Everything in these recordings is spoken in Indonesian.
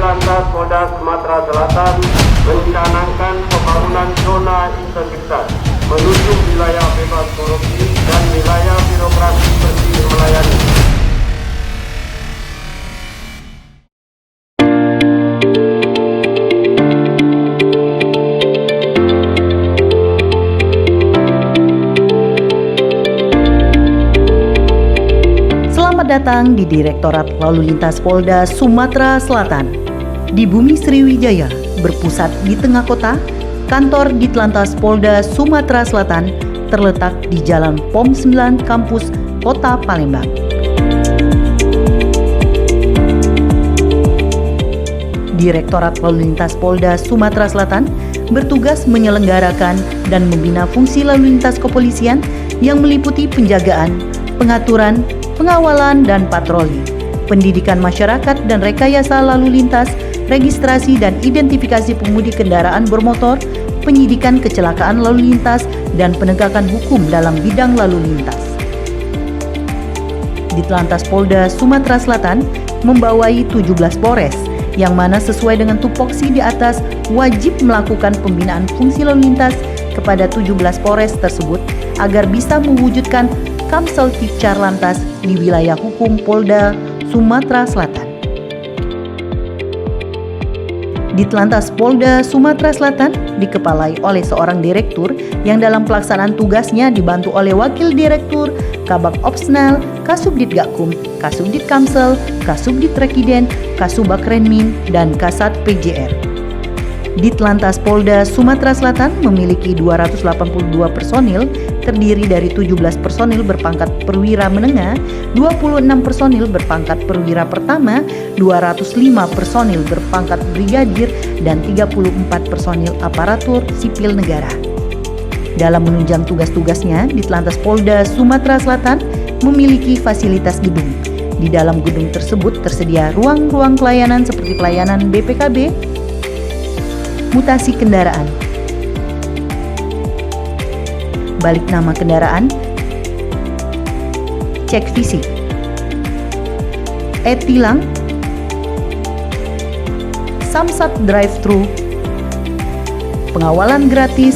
Ditlantas Polda Sumatera Selatan mencanangkan pembangunan zona integritas menuju wilayah bebas korupsi dan wilayah birokrasi bersih melayani. Selamat datang di Direktorat Lalu Lintas Polda Sumatera Selatan. Di Bumi Sriwijaya, berpusat di tengah kota, kantor Ditlantas Polda Sumatera Selatan terletak di Jalan POM 9 Kampus Kota Palembang. Direktorat Lalu Lintas Polda Sumatera Selatan bertugas menyelenggarakan dan membina fungsi lalu lintas kepolisian yang meliputi penjagaan, pengaturan, pengawalan dan patroli, pendidikan masyarakat dan rekayasa lalu lintas, registrasi dan identifikasi pengemudi kendaraan bermotor, penyidikan kecelakaan lalu lintas, dan penegakan hukum dalam bidang lalu lintas. Ditlantas Polda Sumatera Selatan membawai 17 Polres, yang mana sesuai dengan tupoksi di atas wajib melakukan pembinaan fungsi lalu lintas kepada 17 Polres tersebut agar bisa mewujudkan Kamsel Tipcar Lantas di wilayah hukum Polda Sumatera Selatan. Ditlantas Polda Sumatera Selatan dikepalai oleh seorang direktur yang dalam pelaksanaan tugasnya dibantu oleh wakil direktur, Kabag Opsnal, Kasubdit Gakum, Kasubdit Kamsel, Kasubdit Rekiden, Kasubag Renmin, dan Kasat PJR. Ditlantas Polda Sumatera Selatan memiliki 282 personil terdiri dari 17 personil berpangkat perwira menengah, 26 personil berpangkat perwira pertama, 205 personil berpangkat brigadir, dan 34 personil aparatur sipil negara. Dalam menunjang tugas-tugasnya, Ditlantas Polda Sumatera Selatan memiliki fasilitas gedung. Di dalam gedung tersebut tersedia ruang-ruang pelayanan seperti pelayanan BPKB, mutasi kendaraan, balik nama kendaraan, cek fisik, e-tilang, samsat drive-thru, pengawalan gratis,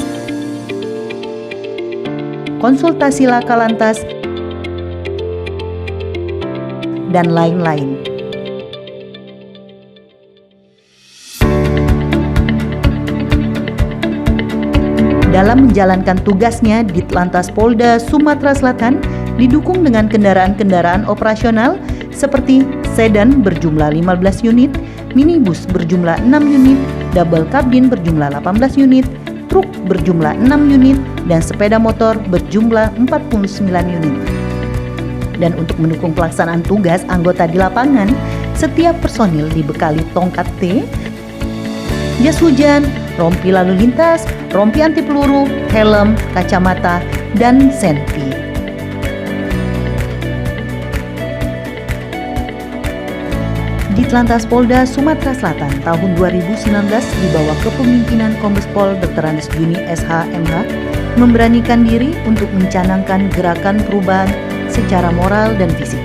konsultasi laka lantas, dan lain-lain. Dalam menjalankan tugasnya, Ditlantas Polda Sumatera Selatan didukung dengan kendaraan-kendaraan operasional seperti sedan berjumlah 15 unit, minibus berjumlah 6 unit, double cabin berjumlah 18 unit, truk berjumlah 6 unit, dan sepeda motor berjumlah 49 unit. Dan untuk mendukung pelaksanaan tugas anggota di lapangan, setiap personil dibekali tongkat T, jas hujan, rompi lalu lintas, rompi anti peluru, helm, kacamata, dan senpi. Ditlantas Polda Sumatera Selatan tahun 2019 di bawah kepemimpinan Kombes Pol Dr. Andes Juni SH MH memberanikan diri untuk mencanangkan gerakan perubahan secara moral dan fisik,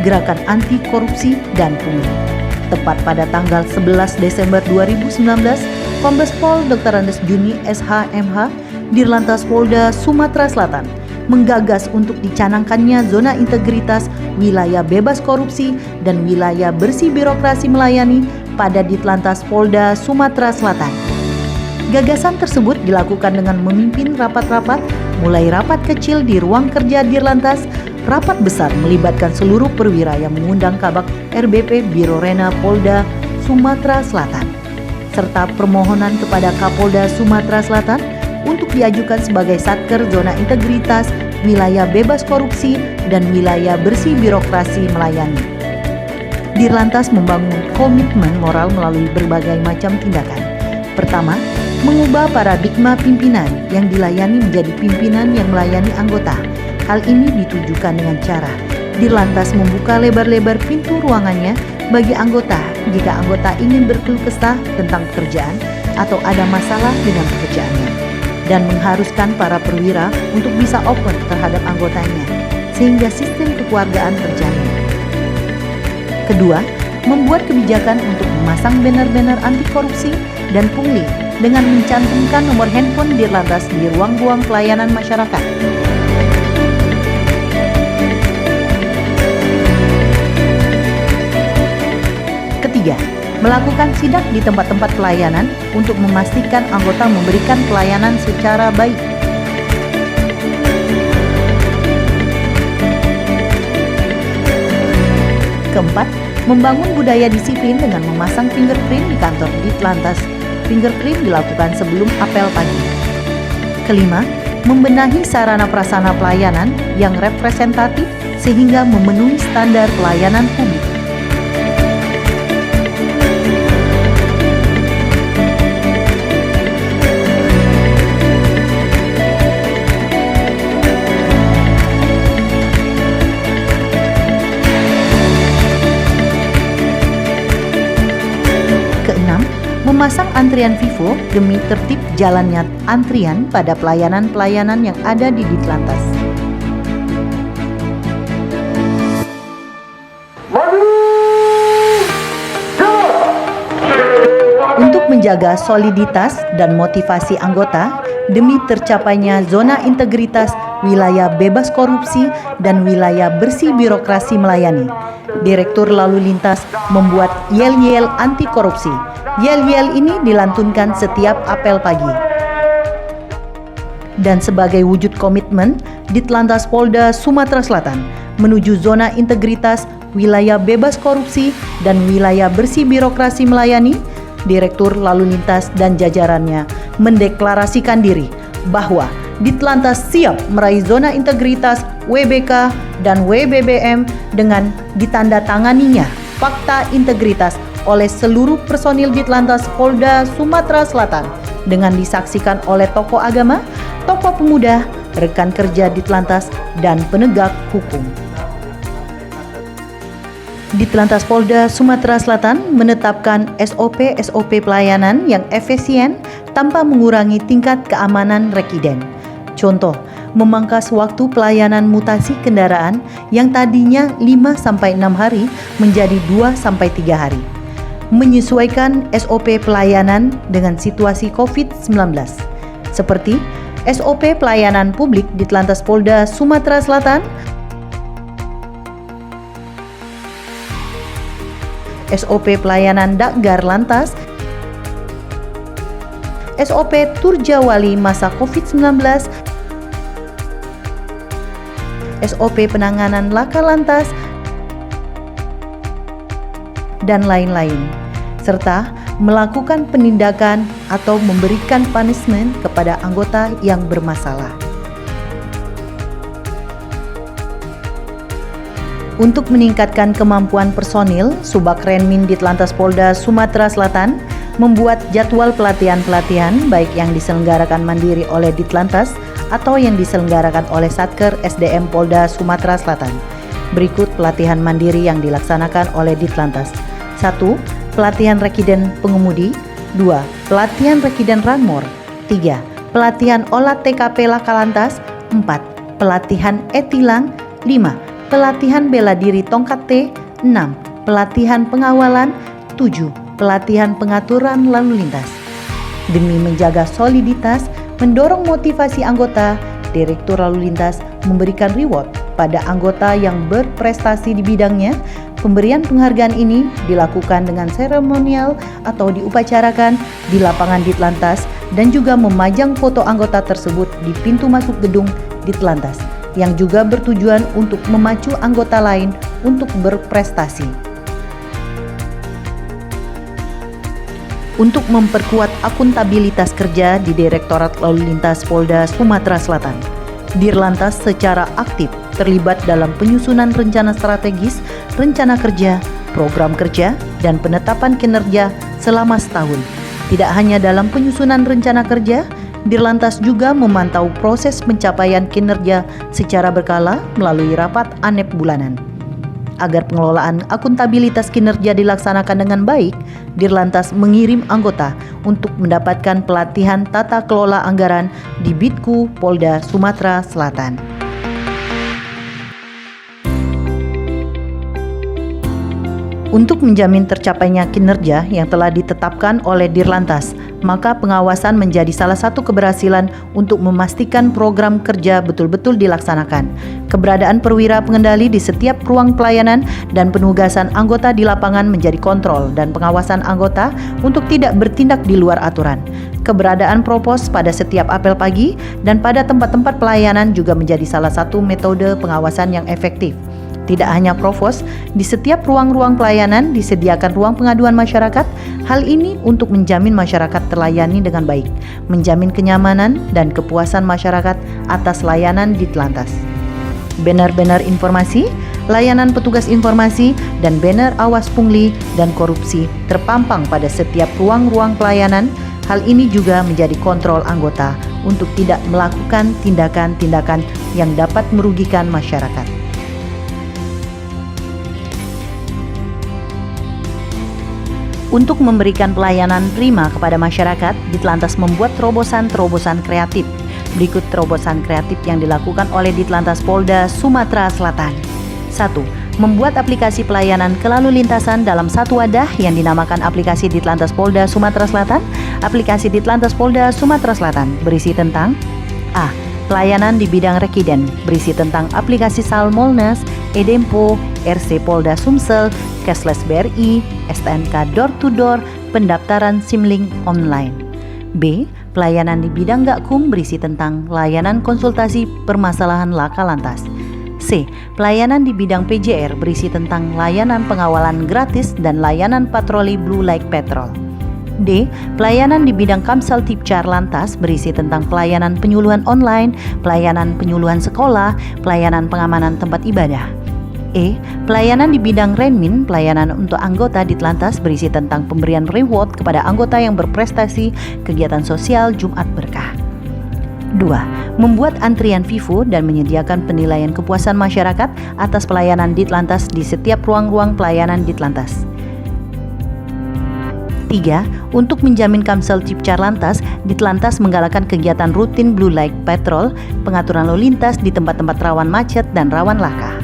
gerakan anti korupsi dan pungli. Tepat pada tanggal 11 Desember 2019, Kombes Pol Dr. Andes Juni SH MH Dirlantas Polda Sumatera Selatan menggagas untuk dicanangkannya zona integritas, wilayah bebas korupsi, dan wilayah bersih birokrasi melayani pada Ditlantas Polda Sumatera Selatan. Gagasan tersebut dilakukan dengan memimpin rapat-rapat, mulai rapat kecil di ruang kerja Dirlantas, rapat besar melibatkan seluruh perwira yang mengundang Kabag RBP Biro Rena Polda Sumatera Selatan, serta permohonan kepada Kapolda Sumatera Selatan untuk diajukan sebagai Satker Zona Integritas, Wilayah Bebas Korupsi, dan Wilayah Bersih Birokrasi Melayani. Dirlantas membangun komitmen moral melalui berbagai macam tindakan. Pertama, mengubah paradigma pimpinan yang dilayani menjadi pimpinan yang melayani anggota. Hal ini ditujukan dengan cara Dirlantas membuka lebar-lebar pintu ruangannya bagi anggota jika anggota ingin berkeluh kesah tentang pekerjaan atau ada masalah dengan pekerjaannya, dan mengharuskan para perwira untuk bisa open terhadap anggotanya sehingga sistem kekeluargaan terjamin. Kedua, membuat kebijakan untuk memasang banner-banner anti korupsi dan pungli dengan mencantumkan nomor handphone Dirlantas di ruang-ruang pelayanan masyarakat. Ketiga, melakukan sidak di tempat-tempat pelayanan untuk memastikan anggota memberikan pelayanan secara baik. Keempat, membangun budaya disiplin dengan memasang fingerprint di kantor Ditlantas. Fingerprint dilakukan sebelum apel pagi. Kelima, membenahi sarana prasarana pelayanan yang representatif sehingga memenuhi standar pelayanan publik. Keenam, memasang antrian Vivo demi tertib jalannya antrian pada pelayanan-pelayanan yang ada di Ditlantas. Untuk menjaga soliditas dan motivasi anggota demi tercapainya zona integritas, wilayah bebas korupsi, dan wilayah bersih birokrasi melayani, Direktur Lalu Lintas membuat yel-yel anti korupsi. Yel-yel ini dilantunkan setiap apel pagi. Dan sebagai wujud komitmen Ditlantas Polda Sumatera Selatan menuju zona integritas, wilayah bebas korupsi, dan wilayah bersih birokrasi melayani, Direktur Lalu Lintas dan jajarannya mendeklarasikan diri bahwa Ditlantas siap meraih zona integritas WBK dan WBBM dengan ditandatanganinya fakta integritas oleh seluruh personil Ditlantas Polda Sumatera Selatan dengan disaksikan oleh tokoh agama, tokoh pemuda, rekan kerja Ditlantas, dan penegak hukum. Ditlantas Polda Sumatera Selatan menetapkan SOP pelayanan yang efisien tanpa mengurangi tingkat keamanan residen. Contoh, memangkas waktu pelayanan mutasi kendaraan yang tadinya 5-6 hari menjadi 2-3 hari. Menyesuaikan SOP pelayanan dengan situasi COVID-19. Seperti SOP pelayanan publik Ditlantas Polda Sumatera Selatan, SOP pelayanan Dakgar Lantas, SOP Turjawali masa COVID-19, SOP penanganan laka lantas, dan lain-lain, serta melakukan penindakan atau memberikan punishment kepada anggota yang bermasalah. Untuk meningkatkan kemampuan personil, Subakrenmin Ditlantas Polda Sumatera Selatan membuat jadwal pelatihan-pelatihan baik yang diselenggarakan mandiri oleh Ditlantas atau yang diselenggarakan oleh Satker SDM Polda Sumatera Selatan. Berikut pelatihan mandiri yang dilaksanakan oleh Ditlantas. 1. Pelatihan Rekiden Pengemudi. 2. Pelatihan Rekiden Ranmor. 3. Pelatihan Olah TKP Laka Lantas. 4. Pelatihan E-Tilang. 5. Pelatihan Bela Diri Tongkat T. 6. Pelatihan Pengawalan. 7. Pelatihan pengaturan lalu lintas. Demi menjaga soliditas, mendorong motivasi anggota, Direktur Lalu Lintas memberikan reward pada anggota yang berprestasi di bidangnya. Pemberian penghargaan ini dilakukan dengan seremonial atau diupacarakan di lapangan Ditlantas dan juga memajang foto anggota tersebut di pintu masuk gedung Ditlantas, yang juga bertujuan untuk memacu anggota lain untuk berprestasi. Untuk memperkuat akuntabilitas kerja di Direktorat Lalu Lintas Polda Sumatera Selatan, Dirlantas secara aktif terlibat dalam penyusunan rencana strategis, rencana kerja, program kerja, dan penetapan kinerja selama setahun. Tidak hanya dalam penyusunan rencana kerja, Dirlantas juga memantau proses pencapaian kinerja secara berkala melalui rapat ANEP bulanan. Agar pengelolaan akuntabilitas kinerja dilaksanakan dengan baik, Dirlantas mengirim anggota untuk mendapatkan pelatihan tata kelola anggaran di Bitku Polda Sumatera Selatan. Untuk menjamin tercapainya kinerja yang telah ditetapkan oleh Dirlantas, maka pengawasan menjadi salah satu keberhasilan untuk memastikan program kerja betul-betul dilaksanakan. Keberadaan perwira pengendali di setiap ruang pelayanan dan penugasan anggota di lapangan menjadi kontrol dan pengawasan anggota untuk tidak bertindak di luar aturan. Keberadaan propos pada setiap apel pagi dan pada tempat-tempat pelayanan juga menjadi salah satu metode pengawasan yang efektif. Tidak hanya provos, di setiap ruang-ruang pelayanan disediakan ruang pengaduan masyarakat. Hal ini untuk menjamin masyarakat terlayani dengan baik, menjamin kenyamanan dan kepuasan masyarakat atas layanan Ditlantas. Banner-banner informasi, layanan petugas informasi, dan banner awas pungli dan korupsi terpampang pada setiap ruang-ruang pelayanan. Hal ini juga menjadi kontrol anggota untuk tidak melakukan tindakan-tindakan yang dapat merugikan masyarakat. Untuk memberikan pelayanan prima kepada masyarakat, Ditlantas membuat terobosan-terobosan kreatif. Berikut terobosan kreatif yang dilakukan oleh Ditlantas Polda Sumatera Selatan. 1. Membuat aplikasi pelayanan kelalu lintasan dalam satu wadah yang dinamakan aplikasi Ditlantas Polda Sumatera Selatan. Aplikasi Ditlantas Polda Sumatera Selatan berisi tentang A. Pelayanan di bidang rekiden, berisi tentang aplikasi Salmolnas, Edempo, RC Polda Sumsel, Cashless BRI, STNK Door to Door, pendaftaran SIMLink online. B. Pelayanan di bidang Gakum berisi tentang layanan konsultasi permasalahan laka lantas. C. Pelayanan di bidang PJR berisi tentang layanan pengawalan gratis dan layanan patroli Blue Light Patrol. D. Pelayanan di bidang Kamsel Tipcar Lantas berisi tentang pelayanan penyuluhan online, pelayanan penyuluhan sekolah, pelayanan pengamanan tempat ibadah. E. Pelayanan di bidang Renmin, pelayanan untuk anggota Ditlantas berisi tentang pemberian reward kepada anggota yang berprestasi kegiatan sosial Jumat Berkah. 2. Membuat antrian Vivo dan menyediakan penilaian kepuasan masyarakat atas pelayanan Ditlantas di setiap ruang-ruang pelayanan Ditlantas. 3. Untuk menjamin Kamsel Tipcar Lantas, Ditlantas menggalakkan kegiatan rutin Blue Light Patrol, pengaturan lalu lintas di tempat-tempat rawan macet dan rawan laka.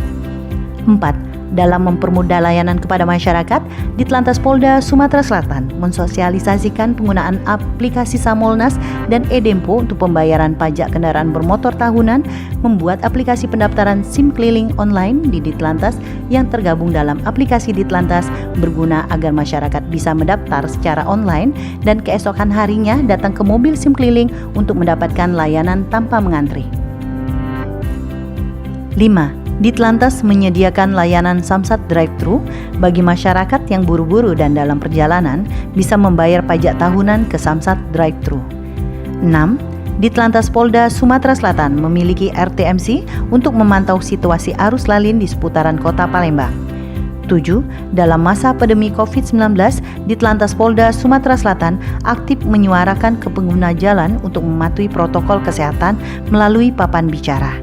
4. Dalam mempermudah layanan kepada masyarakat, Ditlantas Polda Sumatera Selatan mensosialisasikan penggunaan aplikasi Samolnas dan Edempo untuk pembayaran pajak kendaraan bermotor tahunan, membuat aplikasi pendaftaran SIM keliling online di Ditlantas yang tergabung dalam aplikasi Ditlantas berguna agar masyarakat bisa mendaftar secara online dan keesokan harinya datang ke mobil SIM keliling untuk mendapatkan layanan tanpa mengantri. 5. Ditlantas menyediakan layanan Samsat Drive-Thru bagi masyarakat yang buru-buru dan dalam perjalanan bisa membayar pajak tahunan ke Samsat Drive-Thru. 6. Ditlantas Polda Sumatera Selatan memiliki RTMC untuk memantau situasi arus lalin di seputaran kota Palembang. 7. Dalam masa pandemi COVID-19, Ditlantas Polda Sumatera Selatan aktif menyuarakan ke pengguna jalan untuk mematuhi protokol kesehatan melalui papan bicara.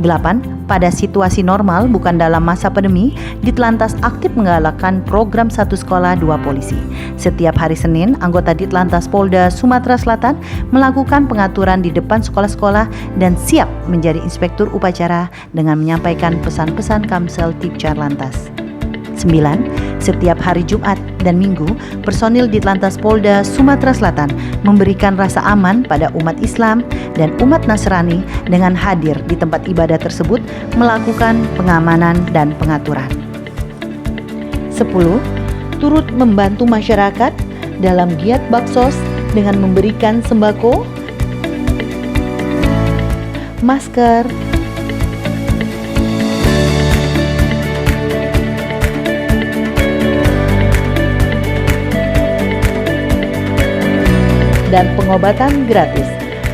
8. Pada situasi normal bukan dalam masa pandemi, Ditlantas aktif menggalakkan program Satu Sekolah Dua Polisi. Setiap hari Senin, anggota Ditlantas Polda Sumatera Selatan melakukan pengaturan di depan sekolah-sekolah dan siap menjadi inspektur upacara dengan menyampaikan pesan-pesan Kamsel Tipcar Lantas. 9. Setiap hari Jumat dan Minggu, personil Ditlantas Polda Sumatera Selatan memberikan rasa aman pada umat Islam dan umat Nasrani dengan hadir di tempat ibadah tersebut melakukan pengamanan dan pengaturan. 10. Turut membantu masyarakat dalam giat Baksos dengan memberikan sembako, masker, dan pengobatan gratis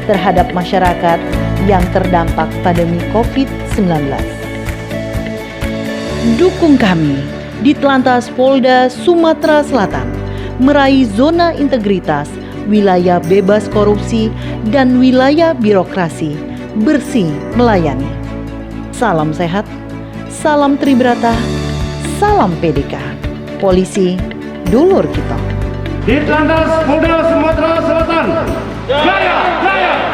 terhadap masyarakat yang terdampak pandemi COVID-19. Dukung kami, Ditlantas Polda Sumatera Selatan, meraih zona integritas, wilayah bebas korupsi, dan wilayah birokrasi, bersih melayani. Salam sehat, salam Tribrata, salam PDK. Polisi, dulur kita. Ditlantas Polda Sumatera Selatan, jaya, jaya!